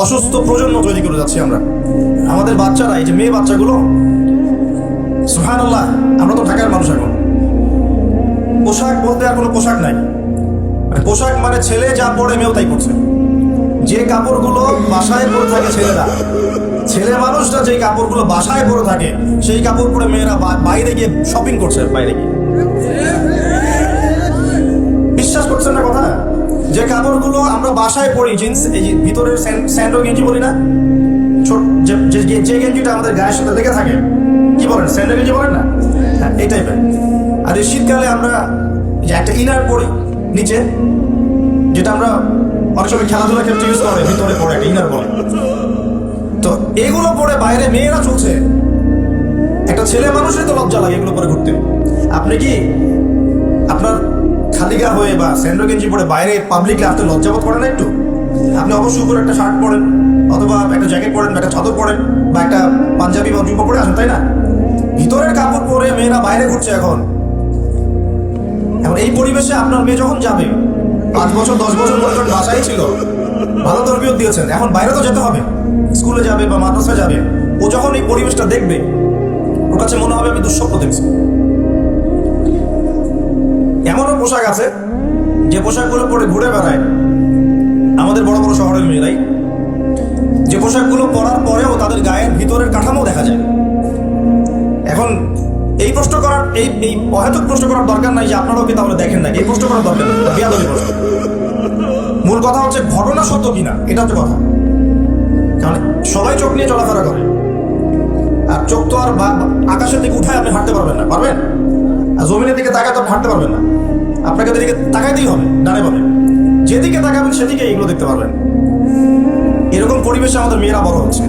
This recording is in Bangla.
অসুস্থ প্রজন্ম তৈরি করে যাচ্ছি আমরা। আমাদের বাচ্চারা, এই যে মেয়ে বাচ্চাগুলো, সুবহানাল্লাহ, আমরা তো ঢাকার মানুষ, এখন পোশাক বলতে আর কোনো পোশাক নাই। পোশাক মানে ছেলে যা পরে মেয়েও তাই করছে। যে কাপড়গুলো বাসায় পরে থাকে ছেলেরা, ছেলে মানুষরা যে কাপড়গুলো বাসায় পরে থাকে সেই কাপড় পরে মেয়েরা বাইরে গিয়ে শপিং করছে। বাইরে গিয়ে বিশ্বাস করছেন না কথা? যে কাপড়গুলো আমরা বাসায় পরি, জিন্স, এই যে ভিতরের স্যান্ডো গেঞ্জি বলি না, ছোট যে গেঞ্জিটা আমাদের গায়ের সাথে লেগে থাকে, কি বলেন, স্যান্ডো গেঞ্জি বলেন না? হ্যাঁ, এই টাইপের। আর এই শীতকালে আমরা যে একটা ইনার পরি নিচে, যেটা আমরা অনেক সময় খেলাধুলা ক্ষেত্রে ইউজ করে, ভিতরে পরে একটা ইনার পরে। তো এগুলো পরে বাইরে মেয়েরা চলছে। একটা ছেলে মানুষের তো লজ্জা লাগে এগুলো পরে ঘুরতে। আপনি কি আপনার খালি গা হয়ে বা স্যান্ডো গেঞ্জি পরে বাইরে পাবলিকলি আসতে লজ্জাবোধ করেন না একটু? আপনি অবশ্যই উপরে একটা শার্ট পরেন, অথবা একটা জ্যাকেট পরেন, বা একটা চাদর পরেন, বা একটা পাঞ্জাবি বা জুব্বা পরে আসেন, তাই না? ভিতরের কাপড় পরে মেয়েরা বাইরে ঘুরছে এখন। এই পরিবেশে আপনার মেয়ে যখন যাবে, 5 বছর 10 বছর ধরে যখন বাসায় ছিল, ভালো তরবিয়ত দিয়েছেন, এখন বাইরে তো যেতে হবে, স্কুলে যাবে বা মাদ্রাসায় যাবে, ও যখন এই পরিবেশটা দেখবে, ওর কাছে মনে হবে আমি দুঃস্বপ্ন দেখছি। এমনও পোশাক আছে যে পোশাকগুলো পরে ঘুরে বেড়ায় আমাদের বড় বড় শহরের মেয়েরাই, যে পোশাকগুলো পরার পরেও তাদের গায়ের ভিতরের কাঠামো দেখা যায়। এখন এই প্রশ্ন করার, এই অহেতুক প্রশ্ন করার দরকার নাই যে আপনারাও কি তাহলে দেখেন না, এই প্রশ্ন করার দরকার নেই, বেয়াদবি প্রশ্ন। মূল কথা হচ্ছে ঘটনা সত্য কিনা, এটা হচ্ছে কথা। কারণ সবাই চোখ নিয়ে চলাফেরা করে, আর চোখ তো আর আকাশের দিকে উঠায় আপনি হাঁটতে পারবেন না, পারবেন? আর জমিনের দিকে তাকায় তো হাঁটতে পারবেন না, আপনাকে দিকে তাকাইতেই হবে, ডানে বামে যেদিকে তাকাবেন সেদিকে এগুলো দেখতে পারবেন। এরকম পরিবেশে আমাদের মেয়েরা বড় হচ্ছে।